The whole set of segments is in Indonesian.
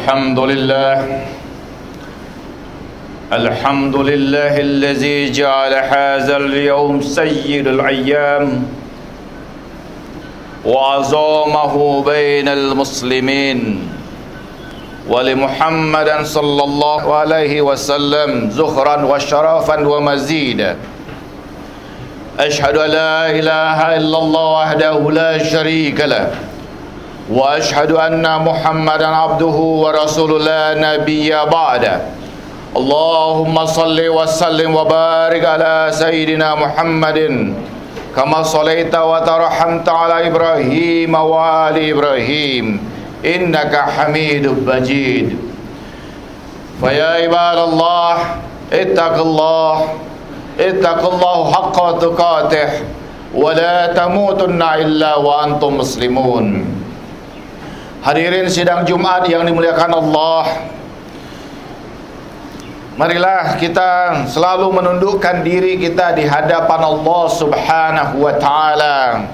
الحمد لله الذي جعل هذا اليوم سيد الأيام وعظمه بين المسلمين ولمحمد صلى الله عليه وسلم زخرا وشرفا ومزيدا أشهد أن لا إله إلا الله وحده لا شريك له وأشهد أن محمدا عبده ورسوله لا نبي بعده اللهم صل وسلم وبارك على سيدنا محمد كما صليت وترحمت على إبراهيم وآل إبراهيم إنك حميد مجيد فيا عباد الله اتقوا الله حق تقاته ولا تموتن إلا وأنتم مسلمون. Hadirin sidang Jumat yang dimuliakan Allah, marilah kita selalu menundukkan diri kita di hadapan Allah Subhanahu wa ta'ala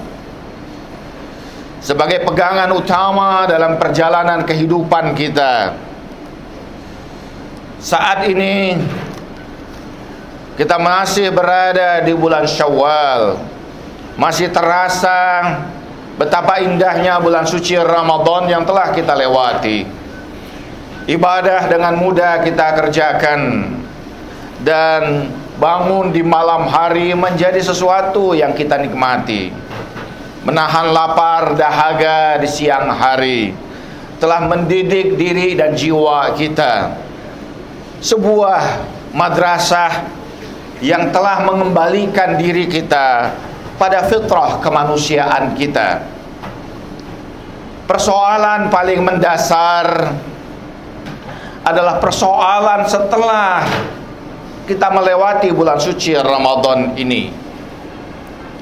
sebagai pegangan utama dalam perjalanan kehidupan kita. Saat ini kita masih berada di bulan Syawal. Masih terasa betapa indahnya bulan suci Ramadan yang telah kita lewati. Ibadah dengan mudah kita kerjakan, dan bangun di malam hari menjadi sesuatu yang kita nikmati. Menahan lapar dahaga di siang hari telah mendidik diri dan jiwa kita. Sebuah madrasah yang telah mengembalikan diri kita pada fitrah kemanusiaan kita. Persoalan paling mendasar adalah persoalan setelah kita melewati bulan suci Ramadan ini.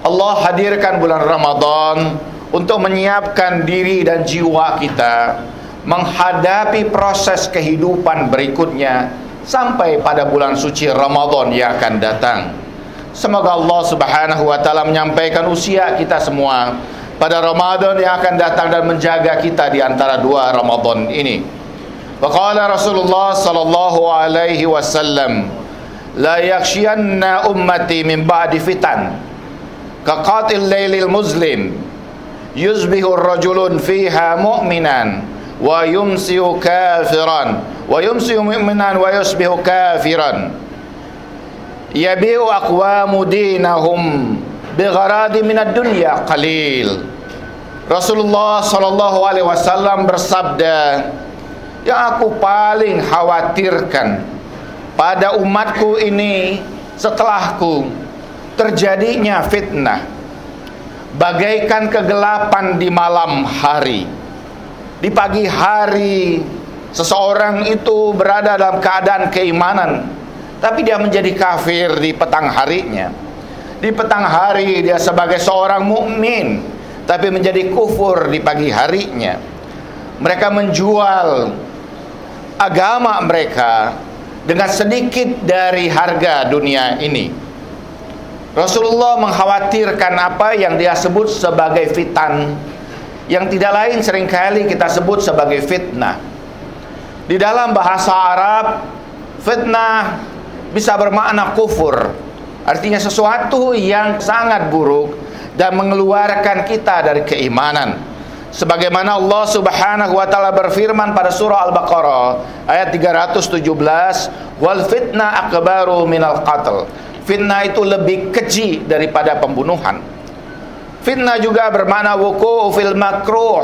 Allah hadirkan bulan Ramadan untuk menyiapkan diri dan jiwa kita menghadapi proses kehidupan berikutnya sampai pada bulan suci Ramadan yang akan datang. Semoga Allah Subhanahu wa ta'ala menyampaikan usia kita semua pada Ramadan yang akan datang dan menjaga kita di antara dua Ramadan ini. Wa qala Rasulullah sallallahu alaihi wasallam, la yakhshiyanna ummati min ba'di fitan ka qatil lailil muslim yuzbihu ar-rajulun fiha mu'minan wa yumsiu kafiran wa yumsiu mu'minan wa yusbihu kafiran yabi'u aqwamu dinahum bigharadi minad dunya qalil. Rasulullah sallallahu alaihi wasallam bersabda, yang aku paling khawatirkan pada umatku ini setelahku terjadinya fitnah bagaikan kegelapan di malam hari. Di pagi hari seseorang itu berada dalam keadaan keimanan, tapi dia menjadi kafir di petang harinya. Di petang hari dia sebagai seorang mukmin, tapi menjadi kufur di pagi harinya. Mereka menjual agama mereka dengan sedikit dari harga dunia ini. Rasulullah mengkhawatirkan apa yang dia sebut sebagai fitan, yang tidak lain seringkali kita sebut sebagai fitnah. Di dalam bahasa Arab, fitnah bisa bermakna kufur, artinya sesuatu yang sangat buruk dan mengeluarkan kita dari keimanan. Sebagaimana Allah Subhanahu wa ta'ala berfirman pada surah Al-Baqarah ayat 317, wal fitnah akbaru minal qatl. Fitnah itu lebih keji daripada pembunuhan. Fitnah juga bermakna wuqu'u fil makruh,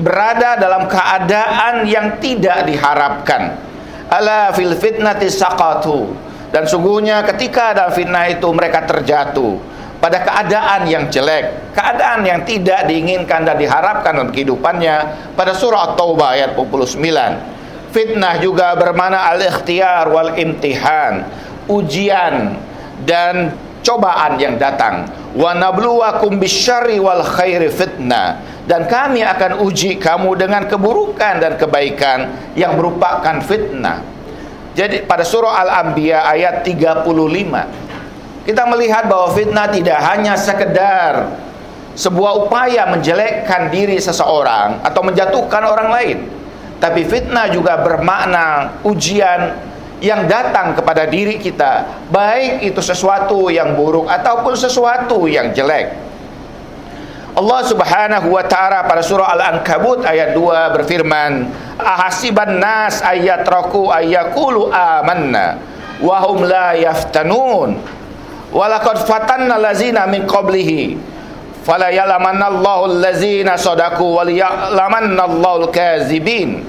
berada dalam keadaan yang tidak diharapkan. Ala fil fitnati saqatu. Dan sungguhnya ketika dalam fitnah itu mereka terjatuh pada keadaan yang jelek, keadaan yang tidak diinginkan dan diharapkan dalam kehidupannya. Pada surah At-Taubah ayat 29. Fitnah juga bermakna al-ikhtiyar wal imtihan, ujian dan cobaan yang datang. Wa nabluwakum bisyarri wal khairi fitnah, dan kami akan uji kamu dengan keburukan dan kebaikan yang merupakan fitnah. Jadi pada surah Al-Anbiya ayat 35 kita melihat bahwa fitnah tidak hanya sekedar sebuah upaya menjelekkan diri seseorang atau menjatuhkan orang lain, Tapi fitnah juga bermakna ujian yang datang kepada diri kita, baik itu sesuatu yang buruk ataupun sesuatu yang jelek. Allah Subhanahu wa ta'ala pada surah Al-Ankabut ayat 2 berfirman, ahasiban nas ayyatraku ayyaqulu amanna wa hum la yaftanun walaqad fatanna allazina min qablihi fala ya'lamannallahu allazina shadaku wal ya'lamannallahu al-kazibin.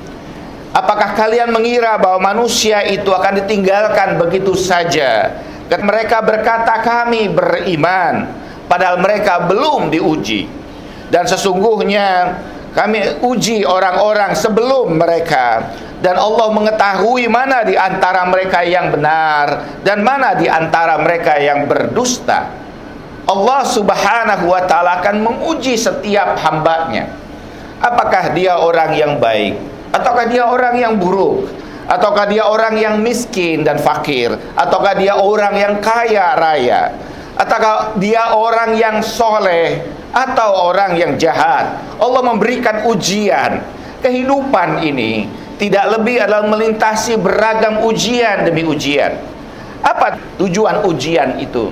Apakah kalian mengira bahwa manusia itu akan ditinggalkan begitu saja? Dan mereka berkata kami beriman, padahal mereka belum diuji. Dan sesungguhnya kami uji orang-orang sebelum mereka, dan Allah mengetahui mana di antara mereka yang benar dan mana di antara mereka yang berdusta. Allah Subhanahu wa ta'ala akan menguji setiap hambanya. Apakah dia orang yang baik, ataukah dia orang yang buruk, ataukah dia orang yang miskin dan fakir, ataukah dia orang yang kaya raya, ataukah dia orang yang soleh atau orang yang jahat. Allah memberikan ujian. Kehidupan ini tidak lebih adalah melintasi beragam ujian demi ujian. Apa tujuan ujian itu?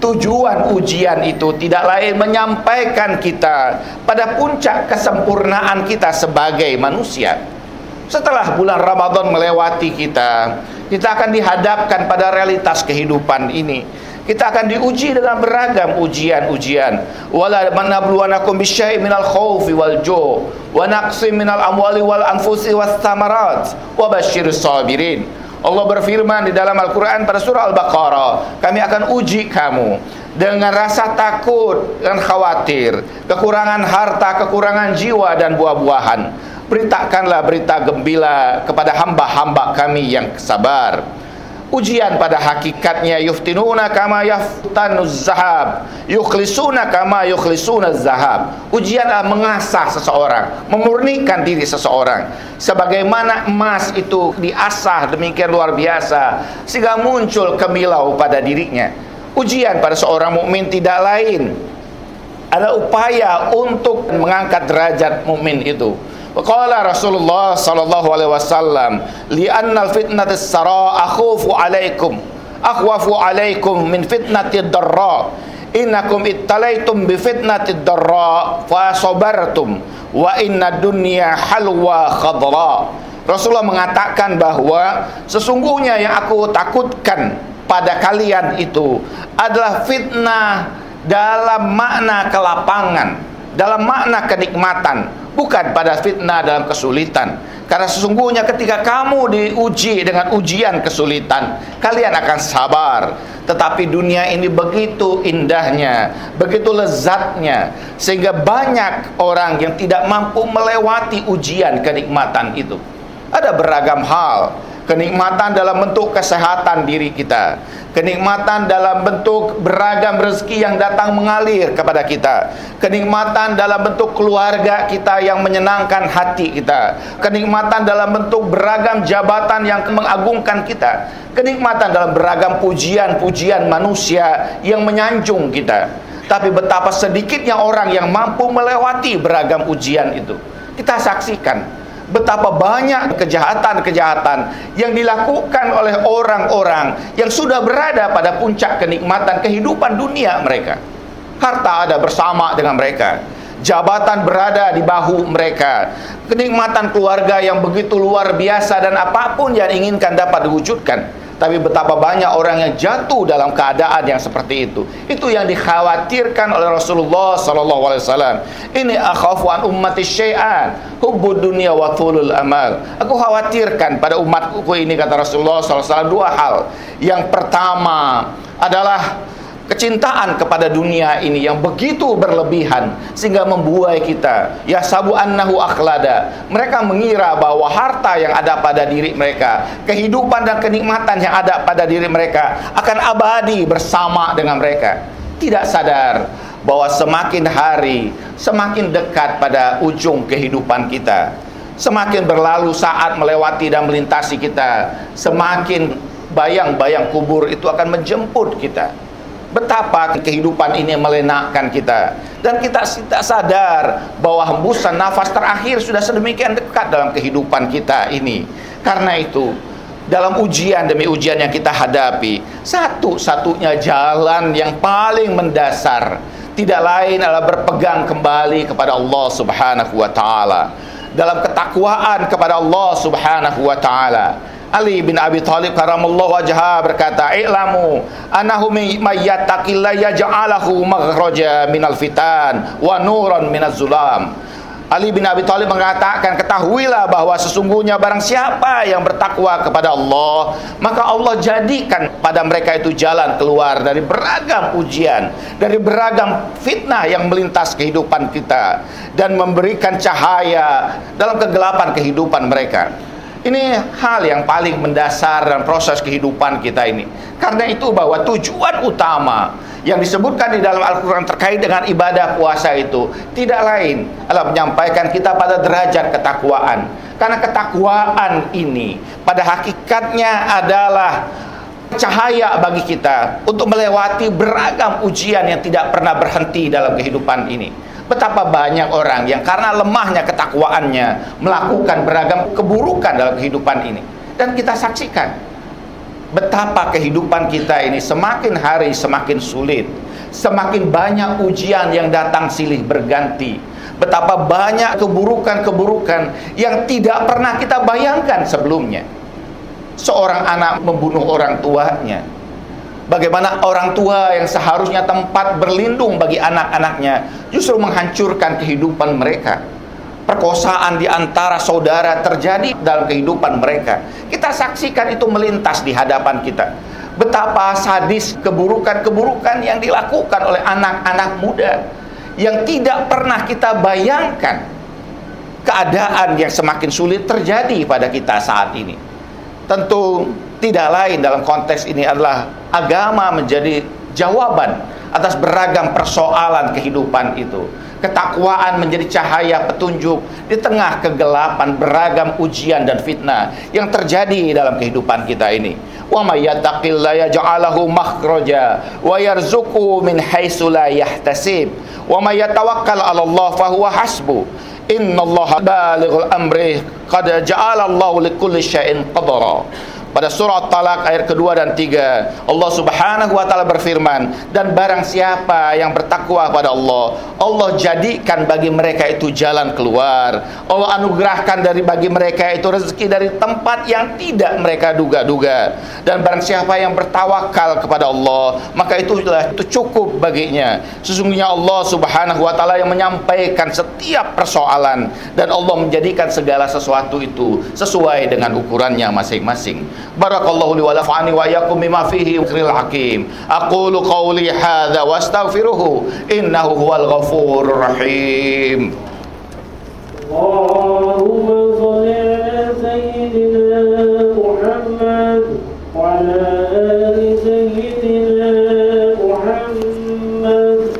Tujuan ujian itu tidak lain menyampaikan kita pada puncak kesempurnaan kita sebagai manusia. Setelah bulan Ramadan melewati kita akan dihadapkan pada realitas kehidupan ini. Kita akan diuji dengan beragam ujian-ujian. Wala manabluwanakum bisyai'in minal khaufi wal ju' wa naqsin minal amwali wal anfusi was thamarat wa basyyiris sabirin. Allah berfirman di dalam Al-Quran pada surah Al-Baqarah, kami akan uji kamu dengan rasa takut dan khawatir, kekurangan harta, kekurangan jiwa dan buah-buahan. Beritakanlah berita gembira kepada hamba-hamba kami yang sabar. Ujian pada hakikatnya yuftinuna kama yaftanuz zahab, yukhlisuna kama yukhlisunaz zahab. Ujian adalah mengasah seseorang, memurnikan diri seseorang. Sebagaimana emas itu diasah demikian luar biasa sehingga muncul kemilau pada dirinya. Ujian pada seorang mukmin tidak lain ada upaya untuk mengangkat derajat mukmin itu. Qala Rasulullah sallallahu alaihi wasallam, li'annal fitnatis sara akhwafu alaikum min fitnatid darra. Innakum ittalaitum bi fitnatid darra fa sabartum wa inna dunya halwa khadra. Rasulullah mengatakan bahwa sesungguhnya yang aku takutkan pada kalian itu adalah fitnah dalam makna kelapangan, dalam makna kenikmatan, bukan pada fitnah dalam kesulitan. Karena sesungguhnya ketika kamu diuji dengan ujian kesulitan, kalian akan sabar. Tetapi dunia ini begitu indahnya, begitu lezatnya, sehingga banyak orang yang tidak mampu melewati ujian kenikmatan itu. Ada beragam hal. Kenikmatan dalam bentuk kesehatan diri kita, kenikmatan dalam bentuk beragam rezeki yang datang mengalir kepada kita, kenikmatan dalam bentuk keluarga kita yang menyenangkan hati kita, kenikmatan dalam bentuk beragam jabatan yang mengagungkan kita, kenikmatan dalam beragam pujian-pujian manusia yang menyanjung kita. Tapi betapa sedikitnya orang yang mampu melewati beragam ujian itu. Kita saksikan betapa banyak kejahatan-kejahatan yang dilakukan oleh orang-orang yang sudah berada pada puncak kenikmatan kehidupan dunia mereka. Harta ada bersama dengan mereka, jabatan berada di bahu mereka, kenikmatan keluarga yang begitu luar biasa, dan apapun yang inginkan dapat diwujudkan. Tapi betapa banyak orang yang jatuh dalam keadaan yang seperti itu. Itu yang dikhawatirkan oleh Rasulullah SAW. Ini akhafu an ummati syai'an, hubbud dunya wa thulul amal. Aku khawatirkan pada umatku ini, kata Rasulullah SAW, dua hal. Yang pertama adalah kecintaan kepada dunia ini yang begitu berlebihan sehingga membuai kita yasabu annahu akhlada. Mereka mengira bahwa harta yang ada pada diri mereka, kehidupan dan kenikmatan yang ada pada diri mereka akan abadi bersama dengan mereka. Tidak sadar bahwa semakin hari semakin dekat pada ujung kehidupan kita. Semakin berlalu saat melewati dan melintasi kita, semakin bayang-bayang kubur itu akan menjemput kita. Betapa kehidupan ini melenakkan kita, dan kita tidak sadar bahwa hembusan nafas terakhir sudah sedemikian dekat dalam kehidupan kita ini. Karena itu, dalam ujian demi ujian yang kita hadapi, satu-satunya jalan yang paling mendasar tidak lain adalah berpegang kembali kepada Allah Subhanahu wa taala, dalam ketakwaan kepada Allah Subhanahu wa taala. Ali bin Abi Thalib karamallahu wajhah berkata, "I'lamu annahu may yattaqillaha yaj'alahu makhraja minal fitan wa nuran minaz zulam." Ali bin Abi Thalib mengatakan, ketahuilah bahwa sesungguhnya barang siapa yang bertakwa kepada Allah, maka Allah jadikan pada mereka itu jalan keluar dari beragam ujian, dari beragam fitnah yang melintas kehidupan kita, dan memberikan cahaya dalam kegelapan kehidupan mereka. Ini hal yang paling mendasar dalam proses kehidupan kita ini. Karena itu bahwa tujuan utama yang disebutkan di dalam Al-Quran terkait dengan ibadah puasa itu tidak lain adalah menyampaikan kita pada derajat ketakwaan. Karena ketakwaan ini pada hakikatnya adalah cahaya bagi kita untuk melewati beragam ujian yang tidak pernah berhenti dalam kehidupan ini. Betapa banyak orang yang karena lemahnya ketakwaannya melakukan beragam keburukan dalam kehidupan ini. Dan kita saksikan betapa kehidupan kita ini semakin hari semakin sulit, semakin banyak ujian yang datang silih berganti. Betapa banyak keburukan-keburukan yang tidak pernah kita bayangkan sebelumnya. Seorang anak membunuh orang tuanya. Bagaimana orang tua yang seharusnya tempat berlindung bagi anak-anaknya justru menghancurkan kehidupan mereka. Perkosaan di antara saudara terjadi dalam kehidupan mereka. Kita saksikan itu melintas di hadapan kita. Betapa sadis keburukan-keburukan yang dilakukan oleh anak-anak muda yang tidak pernah kita bayangkan. Keadaan yang semakin sulit terjadi pada kita saat ini. Tentu tidak lain dalam konteks ini adalah agama menjadi jawaban atas beragam persoalan kehidupan itu. Ketakwaan menjadi cahaya petunjuk di tengah kegelapan beragam ujian dan fitnah yang terjadi dalam kehidupan kita ini. Wa may yattaqillaha yaj'alahu makhraja wa yarzuqhu min haitsu la yahtasib wa may yatawakkal 'ala Allah fa huwa hasbuh. Innallaha balighul amri qad ja'ala Allahu likulli syai'in qadara. Pada surah Talak ayat kedua dan 3, Allah Subhanahu wa taala berfirman, dan barang siapa yang bertakwa kepada Allah, Allah jadikan bagi mereka itu jalan keluar. Allah anugerahkan bagi mereka itu rezeki dari tempat yang tidak mereka duga-duga. Dan barang siapa yang bertawakal kepada Allah, maka itu cukup baginya. Sesungguhnya Allah Subhanahu wa taala yang menyampaikan setiap persoalan, dan Allah menjadikan segala sesuatu itu sesuai dengan ukurannya masing-masing. Barakallahu li wa nafa'ani wa iyyakum bima fihi dzikril hakim. Aqulu qawli hadza wa astaghfiruhu innahu huwal ghafurur rahim. Allahumma shalli ala sayyidina Muhammad wa ala ali sayyidina Muhammad.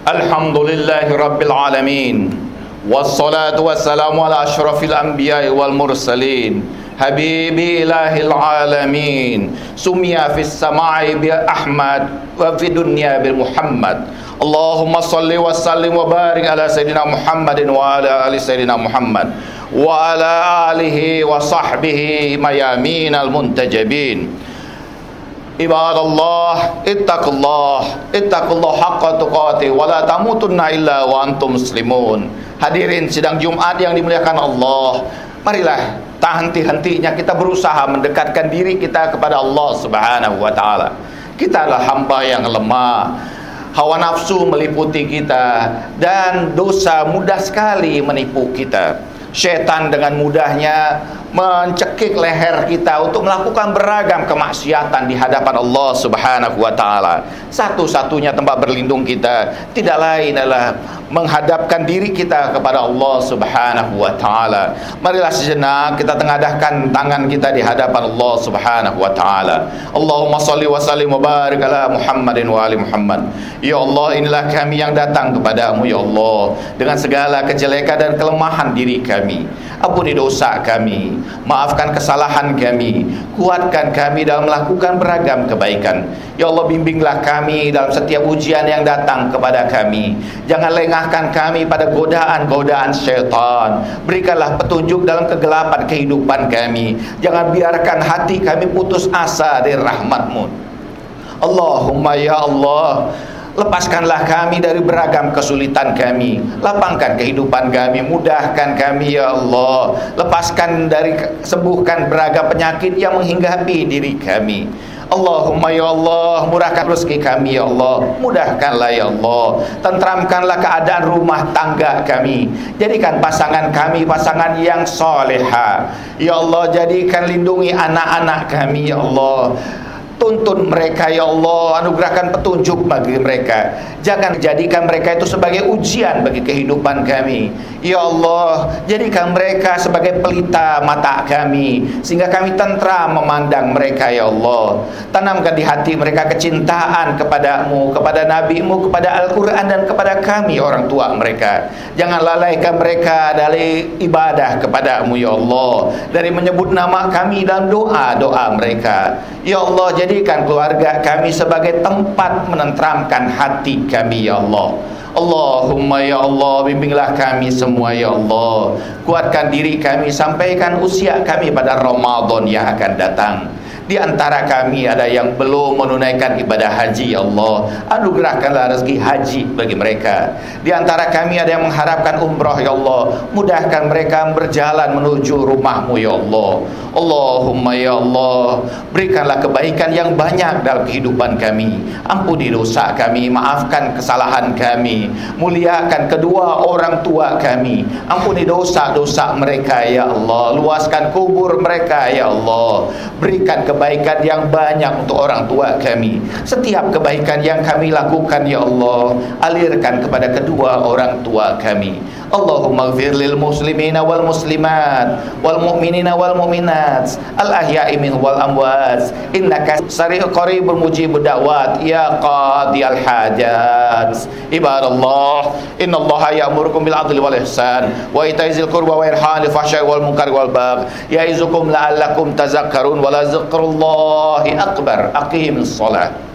Alhamdulillahi rabbil alamin. Wassalatu wassalamu ala asyrafil anbiya'i wal mursalin habibi ilahil alamin sumya fis sama'i bi Ahmad wa fi dunya bi Muhammad. Allahumma salli wa sallim wa barik ala sayyidina Muhammadin wa ala ali sayyidina Muhammad wa ala alihi wa sahbihi mayaminal muntajabin. Ibadallah, ittaqullah haqqa tuqatih wa la tamutunna illa wa antum muslimun. Hadirin sidang Jumat yang dimuliakan Allah, marilah tak henti-hentinya kita berusaha mendekatkan diri kita kepada Allah Subhanahu wa taala. Kita adalah hamba yang lemah. Hawa nafsu meliputi kita dan dosa mudah sekali menipu kita. Syaitan dengan mudahnya mencekik leher kita untuk melakukan beragam kemaksiatan di hadapan Allah Subhanahu wa taala. Satu-satunya tempat berlindung kita tidak lain adalah menghadapkan diri kita kepada Allah Subhanahu wa taala. Marilah sejenak kita tengadahkan tangan kita di hadapan Allah Subhanahu wa taala. Allahumma shalli wa sallim wa barik ala Muhammadin wa ali Muhammad. Ya Allah, inilah kami yang datang kepadamu ya Allah dengan segala kejelekan dan kelemahan diri kami. Ampuni dosa kami, maafkan kesalahan kami, kuatkan kami dalam melakukan beragam kebaikan. Ya Allah, bimbinglah kami dalam setiap ujian yang datang kepada kami. Jangan lengahkan kami pada godaan-godaan syaitan. Berikanlah petunjuk dalam kegelapan kehidupan kami. Jangan biarkan hati kami putus asa dari rahmat-Mu. Allahumma ya Allah, lepaskanlah kami dari beragam kesulitan kami, lapangkan kehidupan kami, mudahkan kami ya Allah. Sembuhkan beragam penyakit yang menghinggapi diri kami. Allahumma ya Allah, murahkan rezeki kami ya Allah, mudahkanlah ya Allah, tentramkanlah keadaan rumah tangga kami, jadikan pasangan kami pasangan yang soleha ya Allah, jadikan lindungi anak-anak kami ya Allah. Tuntun mereka ya Allah, anugerahkan petunjuk bagi mereka. Jangan jadikan mereka itu sebagai ujian bagi kehidupan kami. Ya Allah, jadikan mereka sebagai pelita mata kami, sehingga kami tentram memandang mereka ya Allah. Tanamkan di hati mereka kecintaan kepada-Mu, kepada Nabi-Mu, kepada Al-Quran, dan kepada kami orang tua mereka. Jangan lalaikan mereka dari ibadah kepada-Mu ya Allah, dari menyebut nama kami dalam doa-doa mereka. Ya Allah, jadikan keluarga kami sebagai tempat menenteramkan hati kami ya Allah. Allahumma ya Allah, bimbinglah kami semua ya Allah. Kuatkan diri kami, sampaikan usia kami pada Ramadan yang akan datang. Di antara kami ada yang belum menunaikan ibadah haji ya Allah, anugerahkanlah rezeki haji bagi mereka. Di antara kami ada yang mengharapkan umrah ya Allah, mudahkan mereka berjalan menuju rumah-Mu ya Allah. Allahumma ya Allah, berikanlah kebaikan yang banyak dalam kehidupan kami. Ampuni dosa kami, maafkan kesalahan kami, muliakan kedua orang tua kami. Ampuni dosa-dosa mereka ya Allah, luaskan kubur mereka ya Allah. Berikan kebaikan yang banyak untuk orang tua kami. Setiap kebaikan yang kami lakukan ya Allah, alirkan kepada kedua orang tua kami. Allahumma ighfir lil muslimina wal muslimat wal mu'minina wal mu'minat al ahya'i minhum wal amwat, innaka sari'ul qaribul mujibud da'wat ya qadiyal hajat. Ibadallah, innallaha ya'murukum bil 'adli wal ihsan wa ita'i dzil qurba wa yanha 'anil fahsya'i wal munkari wal baghi ya'izukum la'allakum tazakkarun wa la dzikrullahi akbar. Aqimus shalah.